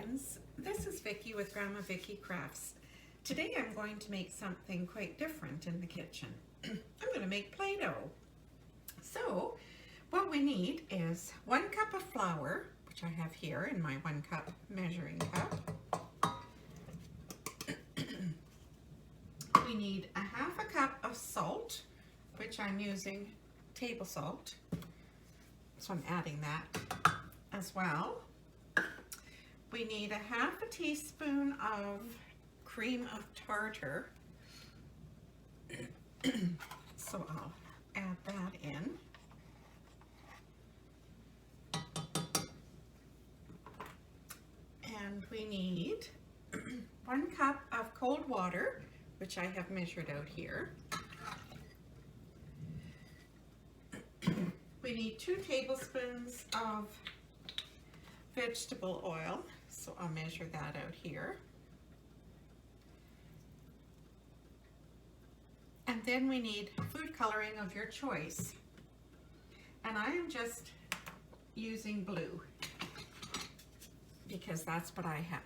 friends, this is Vicki with Grandma Vicki Crafts. Today I'm going to make something quite different in the kitchen. I'm going to make Play-Doh. So what we need is 1 cup of flour, which I have here in my 1 cup measuring cup. We need a 1/2 cup of salt, which I'm using table salt. So I'm adding that as well. We need a 1/2 teaspoon of cream of tartar. So I'll add that in. And we need 1 cup of cold water, which I have measured out here. We need 2 tablespoons of vegetable oil, so I'll measure that out here. And then we need food coloring of your choice. And I am just using blue because that's what I have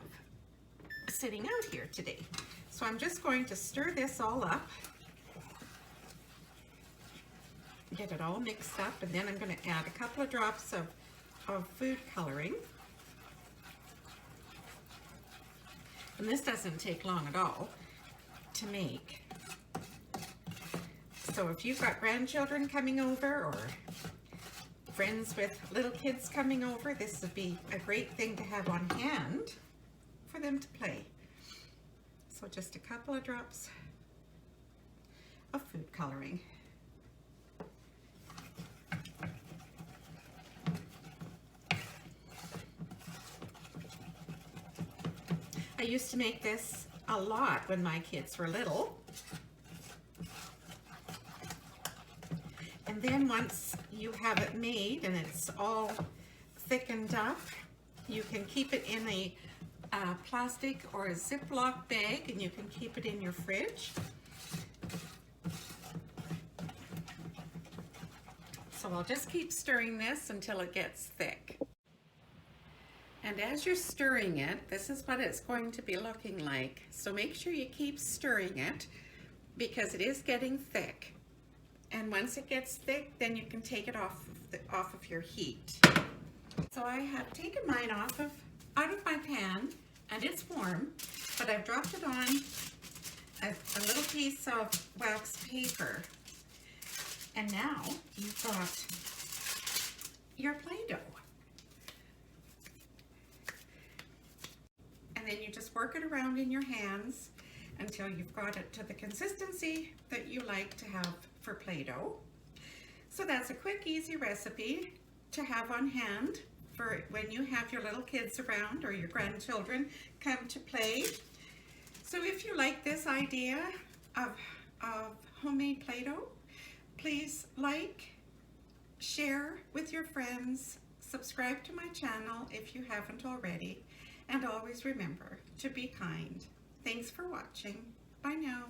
sitting out here today. So I'm just going to stir this all up, get it all mixed up, and then I'm going to add a couple of drops of food coloring. And this doesn't take long at all to make. So if you've got grandchildren coming over or friends with little kids coming over, this would be a great thing to have on hand for them to play. So just a couple of drops of food coloring. I used to make this a lot when my kids were little. And then once you have it made and it's all thickened up, you can keep it in a plastic or a Ziploc bag, and you can keep it in your fridge. So I'll just keep stirring this until it gets thick. And as you're stirring it, this is what it's going to be looking like. So make sure you keep stirring it because it is getting thick. And once it gets thick, then you can take it off of your heat. So I have taken mine out of my pan, and it's warm, but I've dropped it on a little piece of wax paper. And now you've got your Play-Doh. And then you just work it around in your hands until you've got it to the consistency that you like to have for Play-Doh. So that's a quick, easy recipe to have on hand for when you have your little kids around or your grandchildren come to play. So if you like this idea of homemade Play-Doh, please like, share with your friends, subscribe to my channel if you haven't already, and always remember to be kind. Thanks for watching. Bye now.